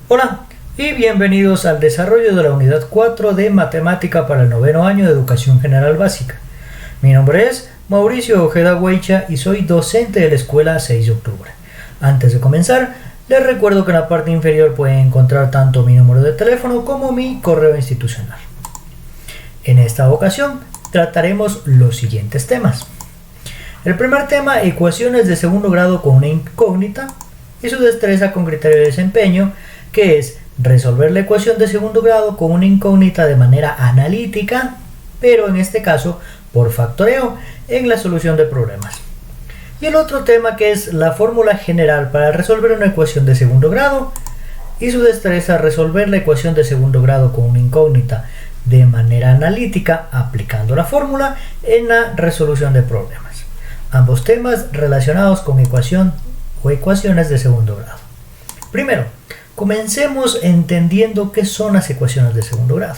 Hola y bienvenidos al desarrollo de la unidad 4 de Matemática para el noveno año de Educación General Básica. Mi nombre es Mauricio Ojeda Hueycha y soy docente de la Escuela 6 de Octubre. Antes de comenzar, les recuerdo que en la parte inferior pueden encontrar tanto mi número de teléfono como mi correo institucional. En esta ocasión trataremos los siguientes temas. El primer tema, ecuaciones de segundo grado con una incógnita y su destreza con criterio de desempeño, que es resolver la ecuación de segundo grado con una incógnita de manera analítica, pero en este caso por factoreo en la solución de problemas. Y el otro tema, que es la fórmula general para resolver una ecuación de segundo grado y su destreza resolver la ecuación de segundo grado con una incógnita de manera analítica aplicando la fórmula en la resolución de problemas. Ambos temas relacionados con ecuación o ecuaciones de segundo grado. Primero, comencemos entendiendo qué son las ecuaciones de segundo grado.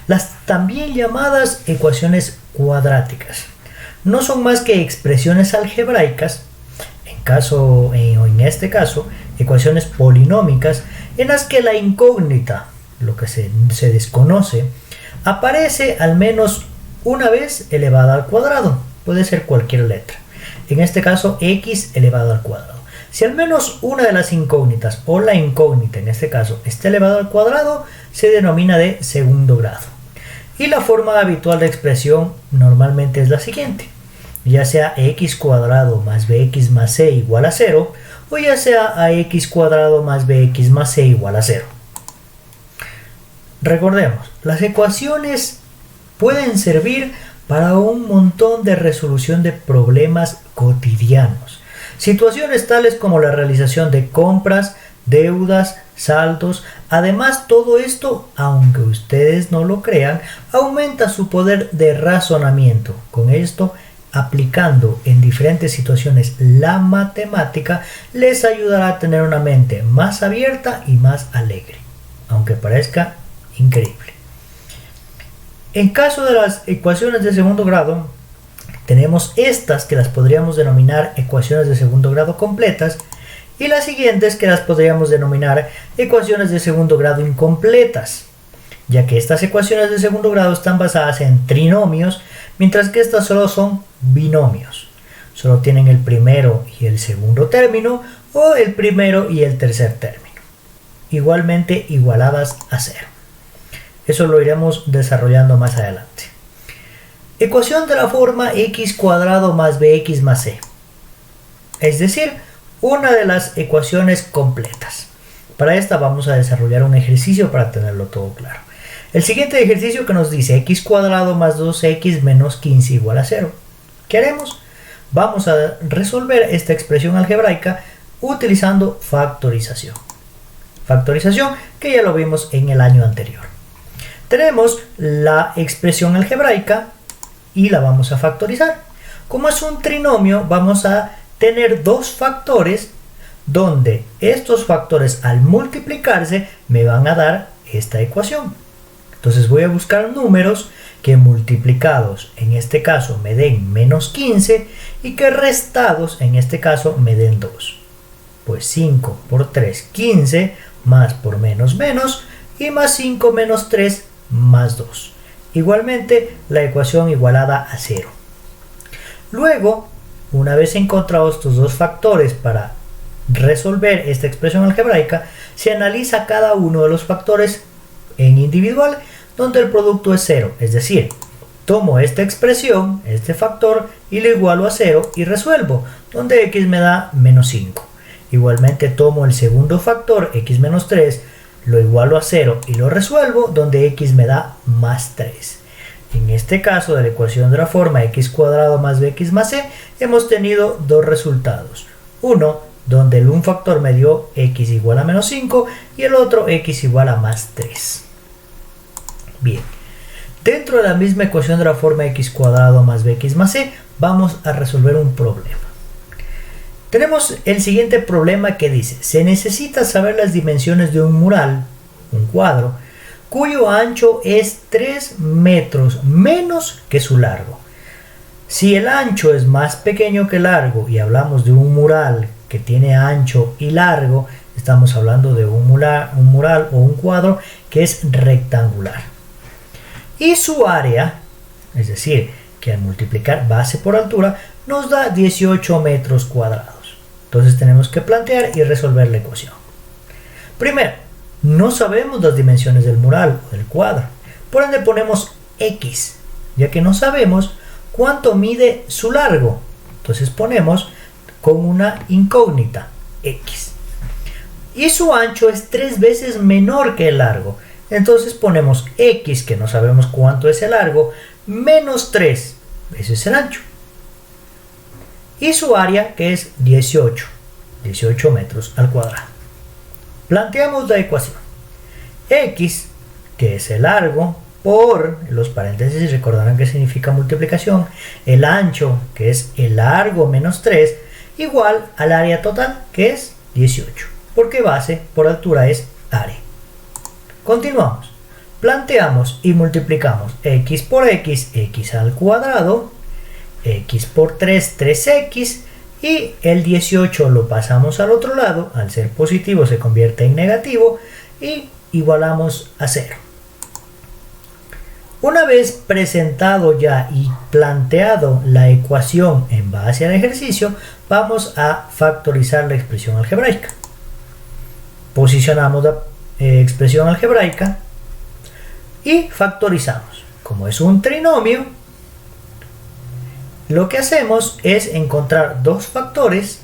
Las también llamadas ecuaciones cuadráticas no son más que expresiones algebraicas, en este caso, ecuaciones polinómicas, en las que la incógnita, lo que se desconoce, aparece al menos una vez elevada al cuadrado. Puede ser cualquier letra. En este caso, x elevado al cuadrado. Si al menos una de las incógnitas, o la incógnita en este caso, está elevada al cuadrado, se denomina de segundo grado. Y la forma habitual de expresión normalmente es la siguiente. Ya sea x cuadrado más bx más c igual a 0, o ya sea ax cuadrado más bx más c igual a 0. Recordemos, las ecuaciones pueden servir para un montón de resolución de problemas cotidianos. Situaciones tales como la realización de compras, deudas, saldos. Además, todo esto, aunque ustedes no lo crean, aumenta su poder de razonamiento. Con esto, aplicando en diferentes situaciones la matemática, les ayudará a tener una mente más abierta y más alegre, aunque parezca increíble. En caso de las ecuaciones de segundo grado, tenemos estas que las podríamos denominar ecuaciones de segundo grado completas y las siguientes que las podríamos denominar ecuaciones de segundo grado incompletas, ya que estas ecuaciones de segundo grado están basadas en trinomios, mientras que estas solo son binomios. Solo tienen el primero y el segundo término o el primero y el tercer término, igualmente igualadas a 0. Eso lo iremos desarrollando más adelante. Ecuación de la forma x cuadrado más bx más c, es decir, una de las ecuaciones completas. Para esta vamos a desarrollar un ejercicio para tenerlo todo claro. El siguiente ejercicio que nos dice x cuadrado más 2x menos 15 igual a 0. ¿Qué haremos? Vamos a resolver esta expresión algebraica utilizando factorización. Factorización que ya lo vimos en el año anterior. Tenemos la expresión algebraica y la vamos a factorizar. Como es un trinomio, vamos a tener dos factores donde estos factores al multiplicarse me van a dar esta ecuación. Entonces voy a buscar números que multiplicados en este caso me den menos 15 y que restados en este caso me den 2. Pues 5 por 3, 15, más por menos menos, y más 5 menos 3 más 2. Igualmente la ecuación igualada a 0. Luego, una vez encontrados estos dos factores para resolver esta expresión algebraica, se analiza cada uno de los factores en individual, donde el producto es 0. Es decir, tomo esta expresión, este factor, y lo igualo a 0 y resuelvo, donde x me da menos 5. Igualmente tomo el segundo factor, x menos 3, lo igualo a 0 y lo resuelvo, donde x me da más 3. En este caso de la ecuación de la forma x cuadrado más bx más c, hemos tenido dos resultados. Uno, donde un factor me dio x igual a menos 5 y el otro x igual a más 3. Bien, dentro de la misma ecuación de la forma x cuadrado más bx más c, vamos a resolver un problema. Tenemos el siguiente problema que dice: se necesita saber las dimensiones de un mural, un cuadro, cuyo ancho es 3 metros menos que su largo. Si el ancho es más pequeño que largo y hablamos de un mural que tiene ancho y largo estamos hablando de un mural o un cuadro que es rectangular. Y su área, es decir, que al multiplicar base por altura, nos da 18 metros cuadrados. Entonces tenemos que plantear y resolver la ecuación. Primero, no sabemos las dimensiones del mural o del cuadro. Por ende ponemos X, ya que no sabemos cuánto mide su largo. Entonces ponemos con una incógnita X. Y su ancho es 3 veces menor que el largo. Entonces ponemos X, que no sabemos cuánto es el largo, menos 3 veces el ancho. Y su área, que es 18 metros al cuadrado. Planteamos la ecuación. X, que es el largo, por los paréntesis, recordarán que significa multiplicación, el ancho, que es el largo menos 3, igual al área total, que es 18, porque base por altura es área. Continuamos. Planteamos y multiplicamos X por X, X al cuadrado, X por 3, 3X, y el 18 lo pasamos al otro lado, al ser positivo se convierte en negativo, y igualamos a 0. Una vez presentado ya y planteado la ecuación en base al ejercicio, vamos a factorizar la expresión algebraica. Posicionamos la expresión algebraica y factorizamos. Como es un trinomio, lo que hacemos es encontrar dos factores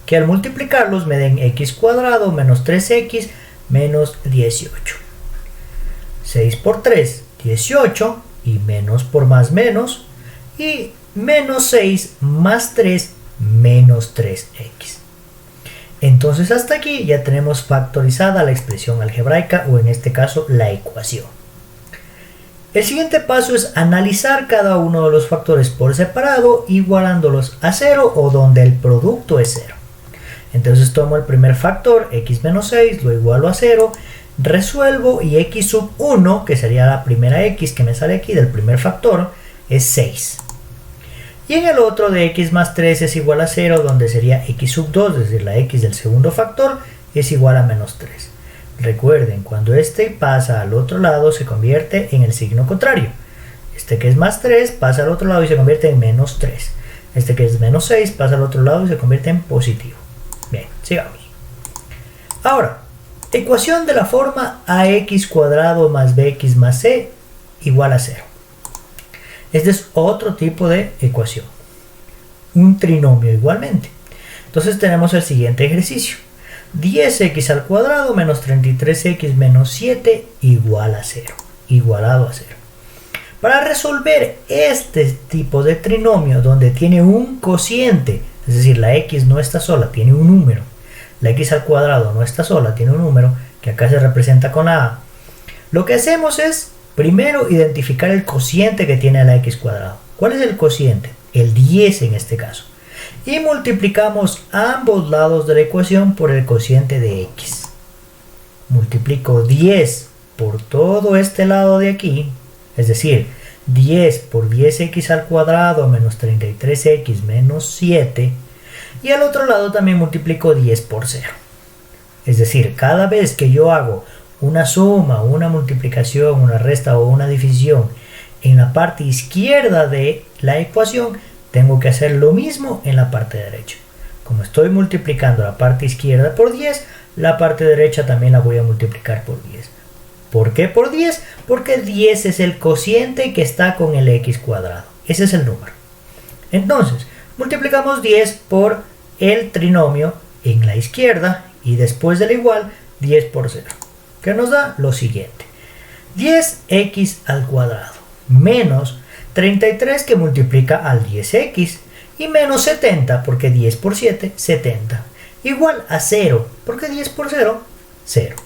que al multiplicarlos me den x cuadrado menos 3x menos 18. 6 por 3, 18, y menos por más menos, y menos 6 más 3, menos 3x. Entonces hasta aquí ya tenemos factorizada la expresión algebraica, o en este caso la ecuación. El siguiente paso es analizar cada uno de los factores por separado, igualándolos a 0 o donde el producto es 0. Entonces tomo el primer factor, x menos 6, lo igualo a 0, resuelvo y x sub 1, que sería la primera x que me sale aquí del primer factor, es 6. Y en el otro de x más 3 es igual a 0, donde sería x sub 2, es decir, la x del segundo factor, es igual a menos 3. Recuerden, cuando este pasa al otro lado se convierte en el signo contrario. Este que es más 3 pasa al otro lado y se convierte en menos 3. Este que es menos 6 pasa al otro lado y se convierte en positivo. Bien, sigamos. Ahora, ecuación de la forma ax cuadrado más bx más c igual a 0. Este es otro tipo de ecuación. Un trinomio igualmente. Entonces tenemos el siguiente ejercicio. 10x al cuadrado menos 33x menos 7 igual a 0. Igualado a 0. Para resolver este tipo de trinomio donde tiene un cociente, es decir, la x no está sola, tiene un número. La x al cuadrado no está sola, tiene un número que acá se representa con la a. Lo que hacemos es primero identificar el cociente que tiene la x cuadrado. ¿Cuál es el cociente? El 10 en este caso. Y multiplicamos ambos lados de la ecuación por el cociente de x. Multiplico 10 por todo este lado de aquí, es decir, 10 por 10x al cuadrado menos 33x menos 7, y al otro lado también multiplico 10 por 0. Es decir, cada vez que yo hago una suma, una multiplicación, una resta o una división en la parte izquierda de la ecuación, tengo que hacer lo mismo en la parte derecha. Como estoy multiplicando la parte izquierda por 10, la parte derecha también la voy a multiplicar por 10. ¿Por qué por 10? Porque 10 es el cociente que está con el x cuadrado. Ese es el número. Entonces, multiplicamos 10 por el trinomio en la izquierda y después del igual 10 por 0. Que nos da lo siguiente. 10x al cuadrado menos 33 que multiplica al 10x y menos 70 porque 10 por 7, 70. Igual a 0 porque 10 por 0, 0.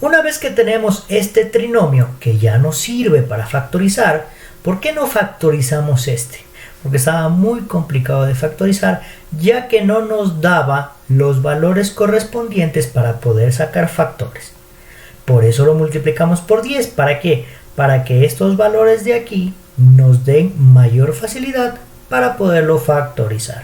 Una vez que tenemos este trinomio que ya nos sirve para factorizar, ¿por qué no factorizamos este? Porque estaba muy complicado de factorizar, ya que no nos daba los valores correspondientes para poder sacar factores. Por eso lo multiplicamos por 10. ¿Para qué? Para que estos valores de aquí nos den mayor facilidad para poderlo factorizar.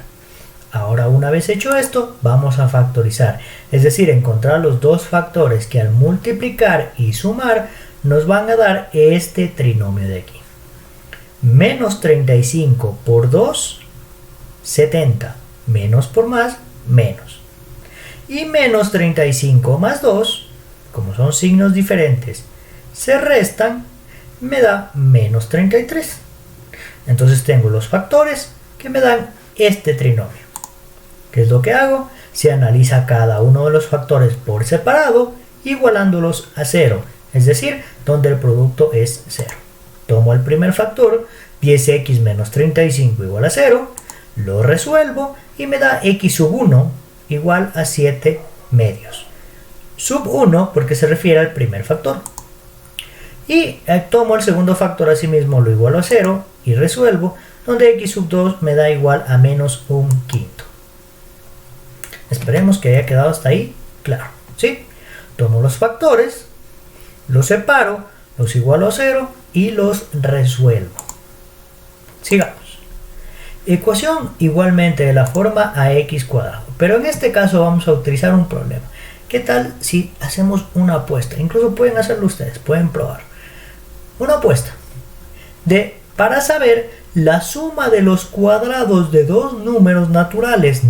Ahora, una vez hecho esto, vamos a factorizar, es decir, encontrar los dos factores que al multiplicar y sumar nos van a dar este trinomio de aquí. Menos 35 por 2, 70. Menos por más, menos. Y menos 35 más 2, como son signos diferentes, se restan, me da menos 33. Entonces tengo los factores que me dan este trinomio. ¿Qué es lo que hago? Se analiza cada uno de los factores por separado, igualándolos a 0, es decir, donde el producto es 0. Tomo el primer factor, 10x menos 35 igual a 0, lo resuelvo y me da x sub 1 igual a 7 medios. Sub 1 porque se refiere al primer factor. Y tomo el segundo factor, asimismo lo igualo a 0 y resuelvo, donde x sub 2 me da igual a menos 1/5. Esperemos que haya quedado hasta ahí claro, ¿sí? Tomo los factores, los separo, los igualo a 0 y los resuelvo. Sigamos. Ecuación igualmente de la forma ax cuadrado, pero en este caso vamos a utilizar un problema. ¿Qué tal si hacemos una apuesta? Incluso pueden hacerlo ustedes, pueden probar. Una apuesta para saber la suma de los cuadrados de dos números naturales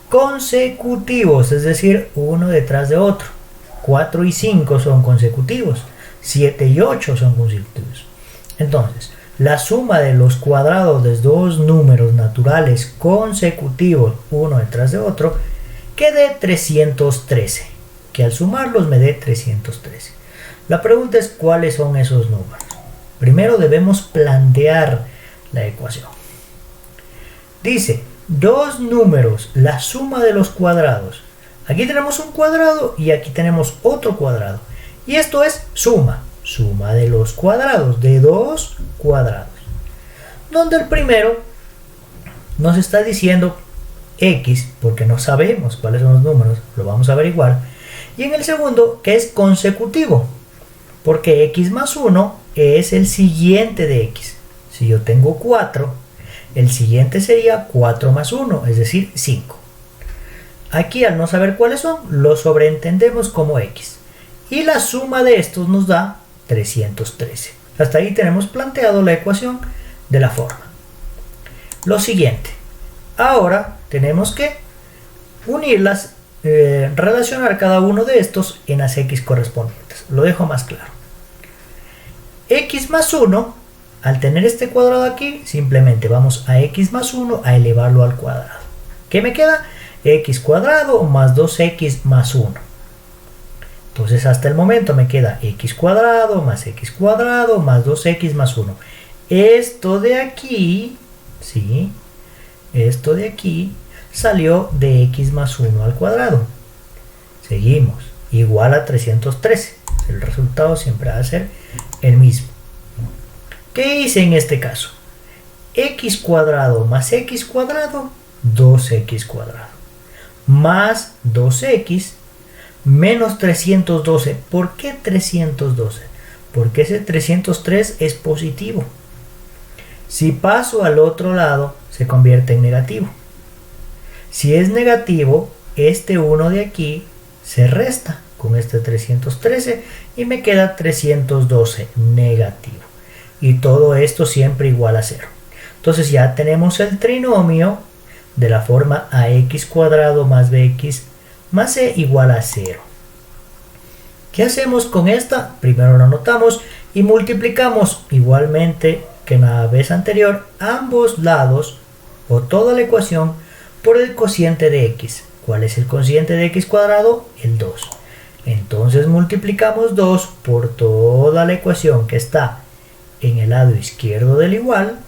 consecutivos, es decir, uno detrás de otro. 4 y 5 son consecutivos, 7 y 8 son consecutivos. Entonces, la suma de los cuadrados de dos números naturales consecutivos, uno detrás de otro, que dé 313, que al sumarlos me dé 313. La pregunta es cuáles son esos números. Primero debemos plantear la ecuación. Dice, dos números, la suma de los cuadrados. Aquí tenemos un cuadrado y aquí tenemos otro cuadrado. Y esto es suma de los cuadrados, de dos cuadrados. Donde el primero nos está diciendo x, porque no sabemos cuáles son los números, lo vamos a averiguar. Y en el segundo, que es consecutivo, porque x más 1 es el siguiente de x. Si yo tengo 4, el siguiente sería 4 más 1, es decir, 5. Aquí, al no saber cuáles son, lo sobreentendemos como x. Y la suma de estos nos da 313. Hasta ahí tenemos planteado la ecuación de la forma. Lo siguiente. Ahora tenemos que unirlas, relacionar cada uno de estos en las x correspondientes. Lo dejo más claro. X más 1, al tener este cuadrado aquí, simplemente vamos a x más 1 a elevarlo al cuadrado. ¿Qué me queda? X cuadrado más 2x más 1. Entonces hasta el momento me queda x cuadrado más 2x más 1. Esto de aquí, ¿sí? Esto de aquí salió de x más 1 al cuadrado. Seguimos. Igual a 313. El resultado siempre va a ser el mismo. ¿Qué hice en este caso? X cuadrado más x cuadrado, 2x cuadrado. Más 2x menos 312. ¿Por qué 312? Porque ese 303 es positivo. Si paso al otro lado, se convierte en negativo. Si es negativo, este 1 de aquí se resta con este 313 y me queda 312 negativo. Y todo esto siempre igual a 0. Entonces ya tenemos el trinomio de la forma ax cuadrado más bx más c igual a 0. ¿Qué hacemos con esta? Primero lo anotamos y multiplicamos igualmente que en la vez anterior ambos lados o toda la ecuación por el cociente de x. ¿Cuál es el cociente de x cuadrado? El 2. Entonces multiplicamos 2 por toda la ecuación que está en el lado izquierdo del igual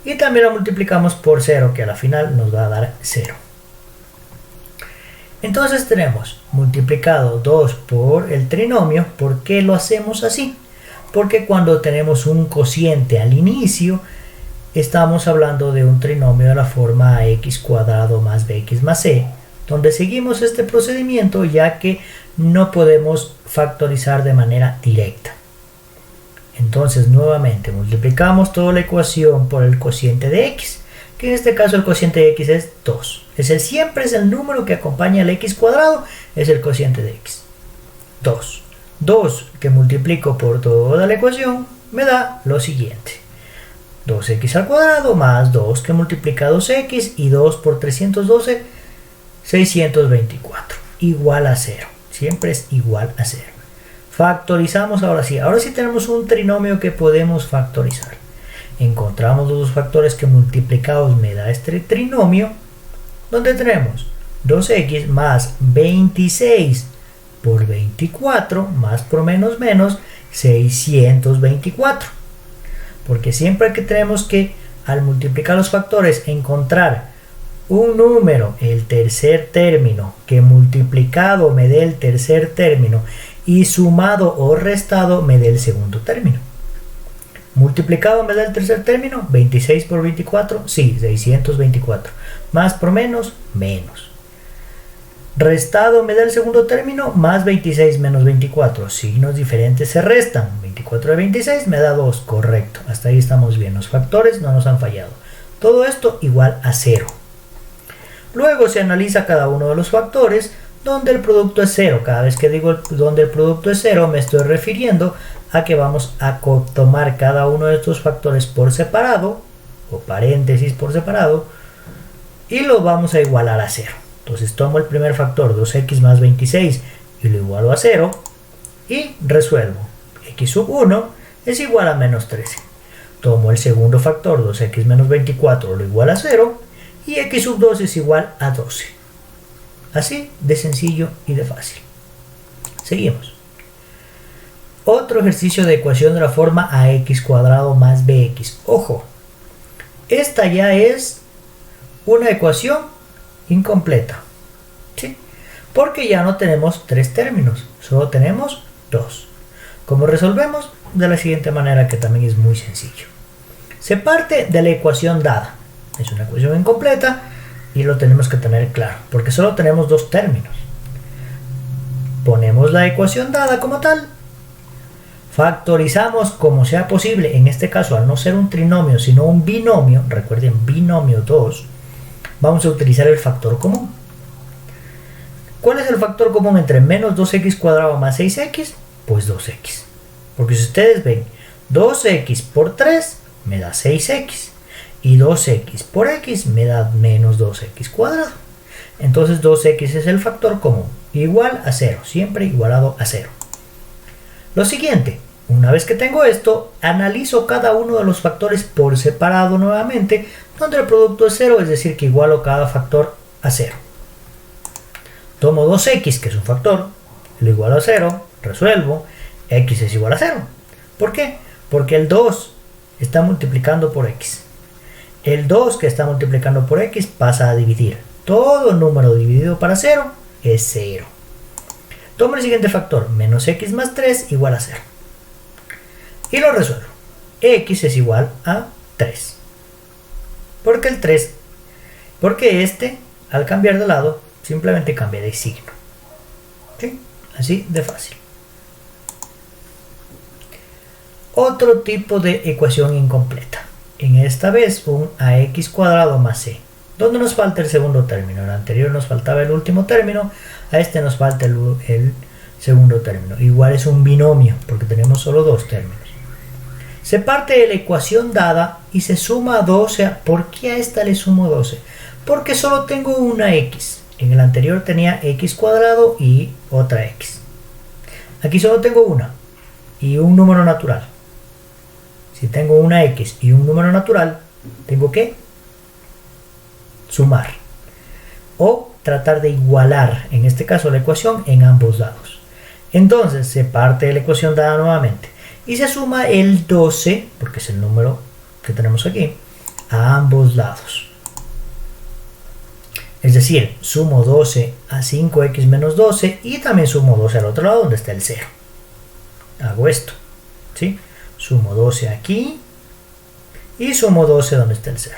y también la multiplicamos por 0, que a la final nos va a dar 0. Entonces tenemos multiplicado 2 por el trinomio. ¿Por qué lo hacemos así? Porque cuando tenemos un cociente al inicio, estamos hablando de un trinomio de la forma ax cuadrado más bx más c, donde seguimos este procedimiento ya que no podemos factorizar de manera directa. Entonces nuevamente multiplicamos toda la ecuación por el cociente de x, que en este caso el cociente de x es 2. Siempre es el número que acompaña al x cuadrado, es el cociente de x. 2. 2 que multiplico por toda la ecuación me da lo siguiente. 2x al cuadrado más 2 que multiplica 2x y 2 por 312, 624. Igual a 0. Siempre es igual a 0. Factorizamos ahora sí. Ahora sí tenemos un trinomio que podemos factorizar. Encontramos los dos factores que multiplicados me da este trinomio, donde tenemos 2x más 26 por 24 más por menos 624. Porque siempre que tenemos que al multiplicar los factores encontrar un número, el tercer término, que multiplicado me dé el tercer término y sumado o restado me dé el segundo término. Multiplicado me da el tercer término, 26 por 24, sí, 624. Más por menos, menos. Restado me da el segundo término, más 26 menos 24. Signos diferentes se restan. 24 de 26 me da 2, correcto. Hasta ahí estamos bien, los factores no nos han fallado. Todo esto igual a 0. Luego se analiza cada uno de los factores donde el producto es 0. Cada vez que digo donde el producto es 0 me estoy refiriendo a que vamos a tomar cada uno de estos factores por separado, o paréntesis por separado, y lo vamos a igualar a 0. Entonces tomo el primer factor, 2x más 26, y lo igualo a 0, y resuelvo. X sub 1 es igual a menos 13. Tomo el segundo factor, 2x menos 24, lo igual a 0, y x sub 2 es igual a 12. Así de sencillo y de fácil. Seguimos. Otro ejercicio de ecuación de la forma ax cuadrado más bx. Ojo, esta ya es una ecuación incompleta, ¿sí? Porque ya no tenemos 3 términos, solo tenemos 2. ¿Cómo resolvemos? De la siguiente manera, que también es muy sencillo. Se parte de la ecuación dada. Es una ecuación incompleta y lo tenemos que tener claro, porque solo tenemos 2 términos. Ponemos la ecuación dada como tal, factorizamos como sea posible, en este caso al no ser un trinomio sino un binomio, recuerden binomio 2, vamos a utilizar el factor común. ¿Cuál es el factor común entre menos 2x cuadrado más 6x? Pues 2x, porque si ustedes ven 2x por 3 me da 6x y 2x por x me da menos 2x cuadrado. Entonces 2x es el factor común, igual a 0, siempre igualado a 0. Lo siguiente, una vez que tengo esto, analizo cada uno de los factores por separado nuevamente, donde el producto es 0, es decir, que igualo cada factor a 0. Tomo 2x, que es un factor, lo igualo a 0, resuelvo, x es igual a 0. ¿Por qué? Porque el 2 está multiplicando por x. El 2 que está multiplicando por x pasa a dividir. Todo número dividido para 0 es 0. Tomo el siguiente factor, menos x más 3 igual a 0. Y lo resuelvo. X es igual a 3. Porque el 3, porque este, al cambiar de lado, simplemente cambia de signo. ¿Sí? Así de fácil. Otro tipo de ecuación incompleta. En esta vez un ax cuadrado más c. ¿Dónde nos falta el segundo término? En el anterior nos faltaba el último término, a este nos falta el segundo término. Igual es un binomio, porque tenemos solo 2 términos. Se parte de la ecuación dada y se suma a 12. ¿Por qué a esta le sumo 12? Porque solo tengo una x. En el anterior tenía x cuadrado y otra x. Aquí solo tengo una y un número natural. Si tengo una x y un número natural, tengo que sumar o tratar de igualar, en este caso la ecuación, en ambos lados. Entonces se parte de la ecuación dada nuevamente y se suma el 12, porque es el número que tenemos aquí, a ambos lados. Es decir, sumo 12 a 5x menos 12 y también sumo 12 al otro lado donde está el 0. Hago esto, ¿sí? Sumo 12 aquí y sumo 12 donde está el 0.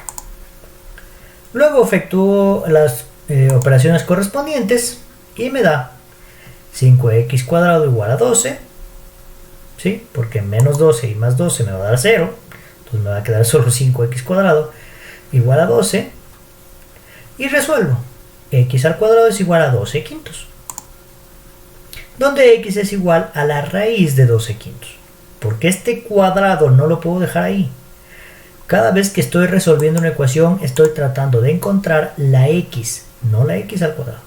Luego efectúo las operaciones correspondientes y me da 5x cuadrado igual a 12, ¿sí? Porque menos 12 y más 12 me va a dar 0, entonces me va a quedar solo 5x cuadrado. igual a 12 y resuelvo. X al cuadrado es igual a 12 quintos, donde x es igual a la raíz de 12 quintos. Porque este cuadrado no lo puedo dejar ahí. Cada vez que estoy resolviendo una ecuación estoy tratando de encontrar la x, no la x al cuadrado.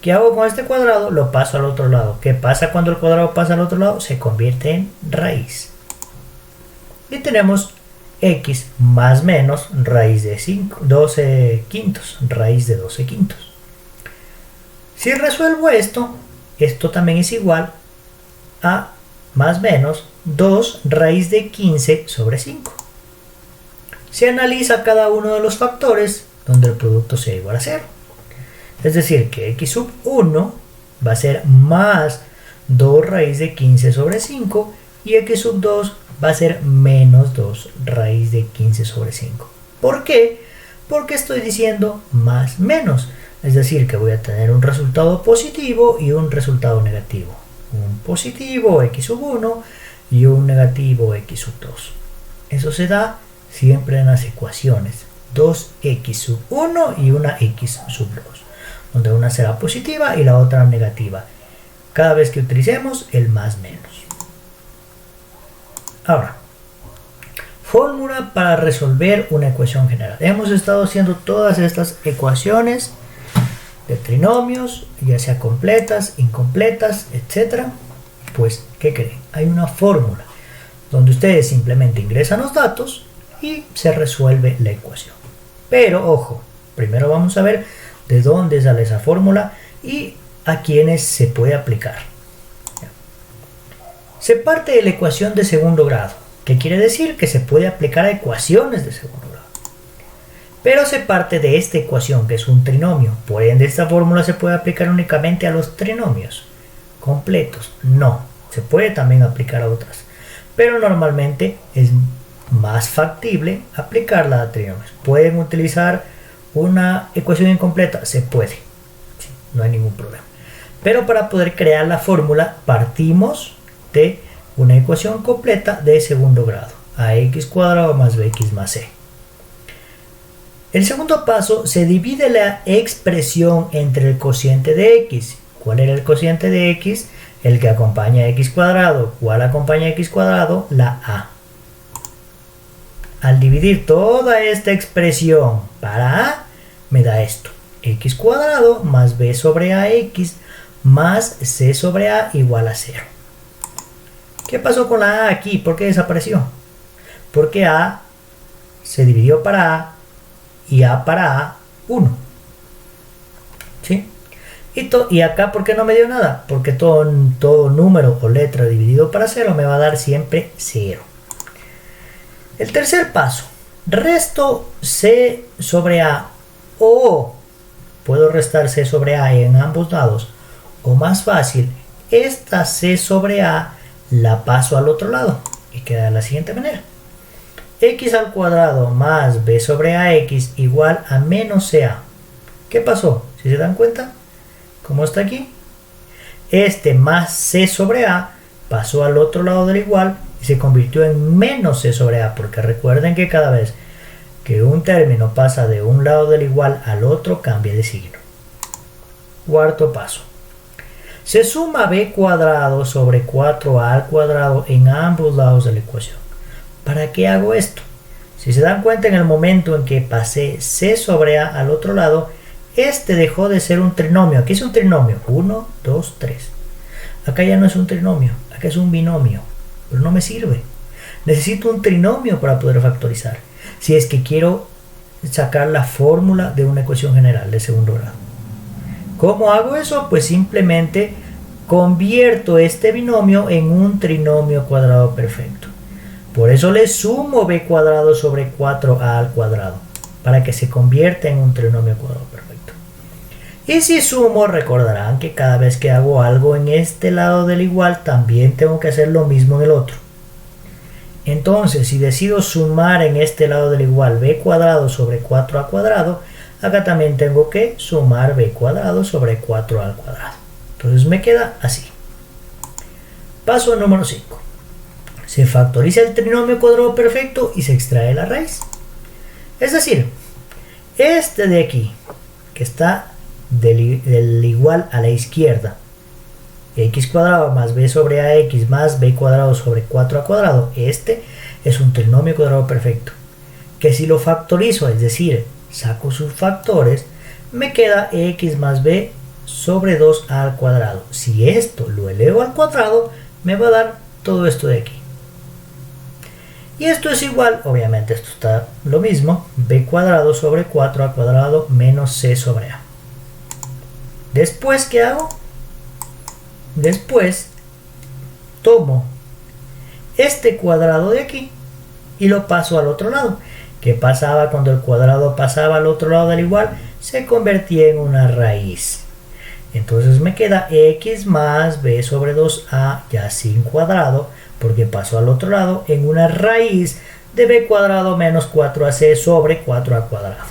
¿Qué hago con este cuadrado? Lo paso al otro lado. ¿Qué pasa cuando el cuadrado pasa al otro lado? Se convierte en raíz. Y tenemos x más menos raíz de 12 quintos, raíz de 12 quintos. Si resuelvo esto, esto también es igual a más menos 2 raíz de 15 sobre 5. Se analiza cada uno de los factores donde el producto sea igual a 0. Es decir, que x sub 1 va a ser más 2 raíz de 15 sobre 5 y x sub 2 va a ser menos 2 raíz de 15 sobre 5. ¿Por qué? Porque estoy diciendo más menos. Es decir, que voy a tener un resultado positivo y un resultado negativo. Un positivo x sub 1 y un negativo x sub 2. Eso se da siempre en las ecuaciones. 2x sub 1 y una x sub 2. Donde una será positiva y la otra negativa. Cada vez que utilicemos el más menos. Ahora, fórmula para resolver una ecuación general. Hemos estado haciendo todas estas ecuaciones de trinomios, ya sea completas, incompletas, etc. Pues, ¿qué creen? Hay una fórmula donde ustedes simplemente ingresan los datos y se resuelve la ecuación. Pero, ojo, primero vamos a ver de dónde sale esa fórmula y a quiénes se puede aplicar. Se parte de la ecuación de segundo grado, que quiere decir que se puede aplicar a ecuaciones de segundo grado. Pero se parte de esta ecuación, que es un trinomio. Por ende, esta fórmula se puede aplicar únicamente a los trinomios completos. No, se puede también aplicar a otras. Pero normalmente es más factible aplicarla a trinomios. ¿Pueden utilizar una ecuación incompleta? Se puede. Sí, no hay ningún problema. Pero para poder crear la fórmula, partimos de una ecuación completa de segundo grado. Ax cuadrado más bx más c. El segundo paso, se divide la expresión entre el cociente de x. ¿Cuál era el cociente de x? El que acompaña a x cuadrado. ¿Cuál acompaña a x cuadrado? La a. Al dividir toda esta expresión para a, me da esto. X cuadrado más b sobre ax más c sobre a igual a 0. ¿Qué pasó con la a aquí? ¿Por qué desapareció? Porque a se dividió para a y a para a 1. ¿Sí? Y acá, ¿por qué no me dio nada? Porque todo número o letra dividido para 0 me va a dar siempre 0. El tercer paso, resto c sobre a, o puedo restar c sobre a en ambos lados, o más fácil, esta c sobre a la paso al otro lado y queda de la siguiente manera. X al cuadrado más b sobre ax igual a menos ca. ¿Qué pasó? ¿Si se dan cuenta? ¿Cómo está aquí? Este más c sobre a pasó al otro lado del igual y se convirtió en menos c sobre a, porque recuerden que cada vez que un término pasa de un lado del igual al otro cambia de signo. Cuarto paso. Se suma b cuadrado sobre 4a al cuadrado en ambos lados de la ecuación. ¿Para qué hago esto? Si se dan cuenta, en el momento en que pasé c sobre a al otro lado, este dejó de ser un trinomio. Aquí es un trinomio. 1, 2, 3. Acá ya no es un trinomio. Acá es un binomio. Pero no me sirve. Necesito un trinomio para poder factorizar. Si es que quiero sacar la fórmula de una ecuación general de segundo grado. ¿Cómo hago eso? Pues simplemente convierto este binomio en un trinomio cuadrado perfecto. Por eso le sumo b cuadrado sobre 4a al cuadrado, para que se convierta en un trinomio cuadrado perfecto. Y si sumo, recordarán que cada vez que hago algo en este lado del igual, también tengo que hacer lo mismo en el otro. Entonces, si decido sumar en este lado del igual b cuadrado sobre 4a cuadrado, acá también tengo que sumar b cuadrado sobre 4a al cuadrado. Entonces me queda así. Paso número 5. Se factoriza el trinomio cuadrado perfecto y se extrae la raíz. Es decir, Este de aquí, que está del igual a la izquierda, x cuadrado más b sobre ax más b cuadrado sobre 4a cuadrado, este es un trinomio cuadrado perfecto, que si lo factorizo, es decir, saco sus factores, me queda x más b sobre 2a al cuadrado. Si esto lo elevo al cuadrado, me va a dar todo esto de aquí. Y esto es igual, obviamente esto está lo mismo, b cuadrado sobre 4a cuadrado menos c sobre a. Después, ¿qué hago? Después tomo este cuadrado de aquí y lo paso al otro lado. ¿Qué pasaba cuando el cuadrado pasaba al otro lado del igual? Se convertía en una raíz. Entonces me queda x más b sobre 2a ya sin cuadrado, porque pasó al otro lado, en una raíz de b cuadrado menos 4ac sobre 4a cuadrado.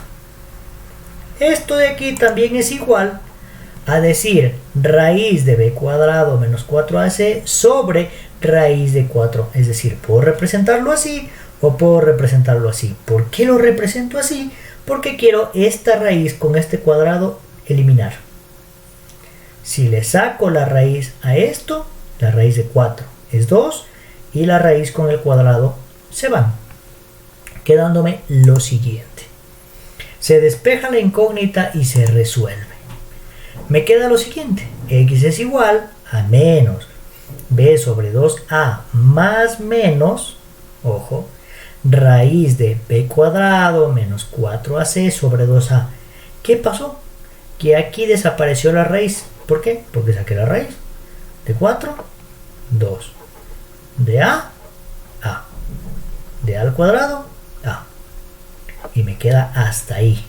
Esto de aquí también es igual a decir raíz de b cuadrado menos 4ac sobre raíz de 4. Es decir, puedo representarlo así o puedo representarlo así. ¿Por qué lo represento así? Porque quiero esta raíz con este cuadrado eliminar. Si le saco la raíz a esto, la raíz de 4 es 2 y la raíz con el cuadrado se van, quedándome lo siguiente. Se despeja la incógnita y se resuelve. Me queda lo siguiente, x es igual a menos b sobre 2a más menos, ojo, raíz de b cuadrado menos 4ac sobre 2a. ¿Qué pasó? Que aquí desapareció la raíz. ¿Por qué? Porque saqué la raíz de 4, 2, de a, de a al cuadrado, a. Y me queda hasta ahí.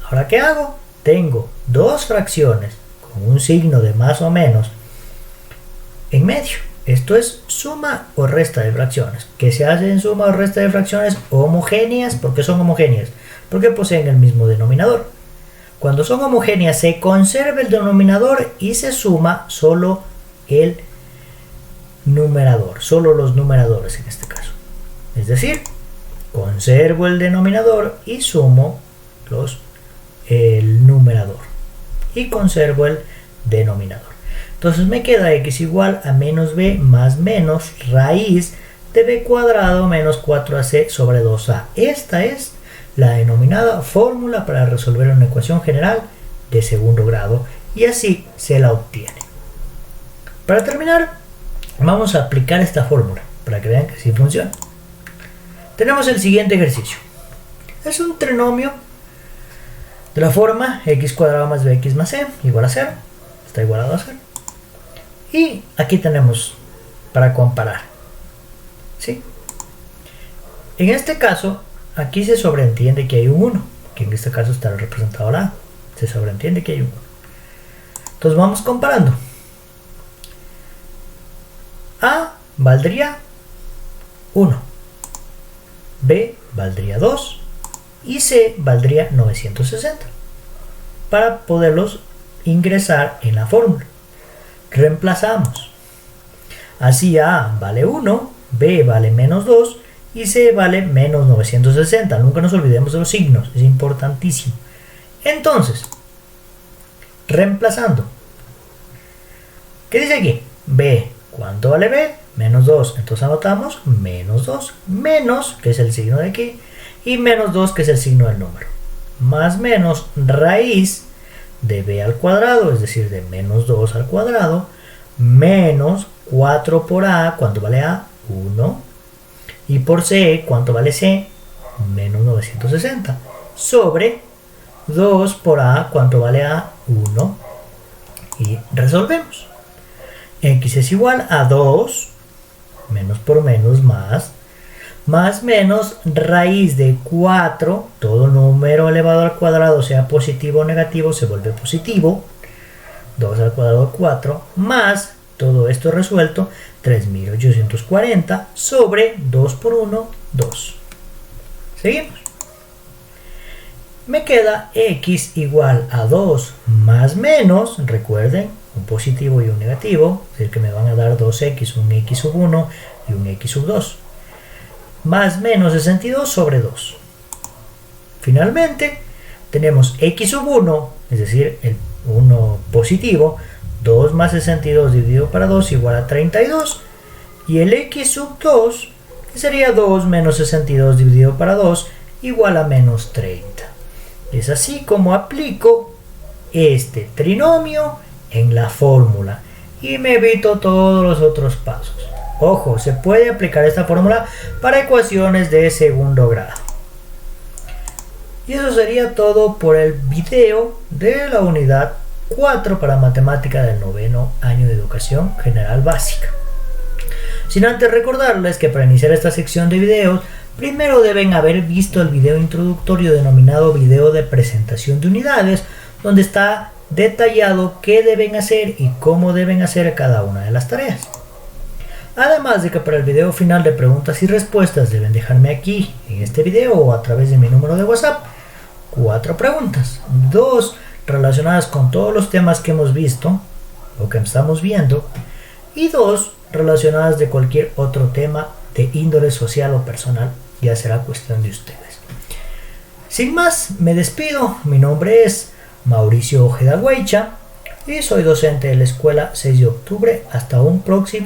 ¿Ahora qué hago? Tengo dos fracciones con un signo de más o menos en medio. Esto es suma o resta de fracciones. ¿Qué se hace en suma o resta de fracciones? Homogéneas. ¿Por qué son homogéneas? Porque poseen el mismo denominador. Cuando son homogéneas se conserva el denominador y se suma solo el numerador, solo los numeradores en este caso. Es decir, conservo el denominador y sumo el numerador y conservo el denominador. Entonces me queda x igual a menos b más menos raíz de b cuadrado menos 4ac sobre 2a. Esta es la denominada fórmula para resolver una ecuación general de segundo grado y así se la obtiene. Para terminar, vamos a aplicar esta fórmula para que vean que sí funciona. Tenemos el siguiente ejercicio. Es un trinomio de la forma x cuadrado más bx más c igual a 0. Está igualado a 0. Y aquí tenemos para comparar. ¿Sí? En este caso, aquí se sobreentiende que hay un 1, que en este caso está representado la A. Se sobreentiende que hay un 1. Entonces vamos comparando. A valdría 1, B valdría 2 y C valdría 960 para poderlos ingresar en la fórmula. Reemplazamos. Así A vale 1, B vale menos 2 y C vale menos 960. Nunca nos olvidemos de los signos, es importantísimo. Entonces, reemplazando. ¿Qué dice aquí? B, ¿cuánto vale B? Menos 2. Entonces anotamos menos 2. Menos, que es el signo de aquí, y menos 2, que es el signo del número. Más menos raíz de B al cuadrado, es decir, de menos 2 al cuadrado, menos 4 por A, ¿cuánto vale A? 1. Y por C, ¿cuánto vale C? Menos 960. Sobre 2 por A, ¿cuánto vale A? 1. Y resolvemos. X es igual a 2, menos por menos más menos raíz de 4, todo número elevado al cuadrado, sea positivo o negativo, se vuelve positivo, 2 al cuadrado 4, más todo esto resuelto, 3840 sobre 2 por 1, 2. Seguimos. Me queda x igual a 2 más menos, recuerden, un positivo y un negativo, es decir que me van a dar 2x, un x sub 1 y un x sub 2. Más menos 62 sobre 2. Finalmente, tenemos x sub 1, es decir, el 1 positivo, 2 más 62 dividido para 2 igual a 32, y el x sub 2, que sería 2 menos 62 dividido para 2 igual a menos 30. Es así como aplico este trinomio en la fórmula y me evito todos los otros pasos. Ojo, se puede aplicar esta fórmula para ecuaciones de segundo grado. Y eso sería todo por el video de la unidad 4 para matemática del noveno año de educación general básica. Sin antes recordarles que para iniciar esta sección de videos, primero deben haber visto el video introductorio denominado video de presentación de unidades, donde está detallado qué deben hacer y cómo deben hacer cada una de las tareas. Además de que para el video final de preguntas y respuestas deben dejarme aquí en este video o a través de mi número de WhatsApp 4 preguntas, 2 relacionadas con todos los temas que hemos visto o que estamos viendo y 2 relacionadas de cualquier otro tema de índole social o personal, ya será cuestión de ustedes. Sin más, me despido. Mi nombre es Mauricio Ojeda Guaycha y soy docente de la escuela 6 de octubre. Hasta un próximo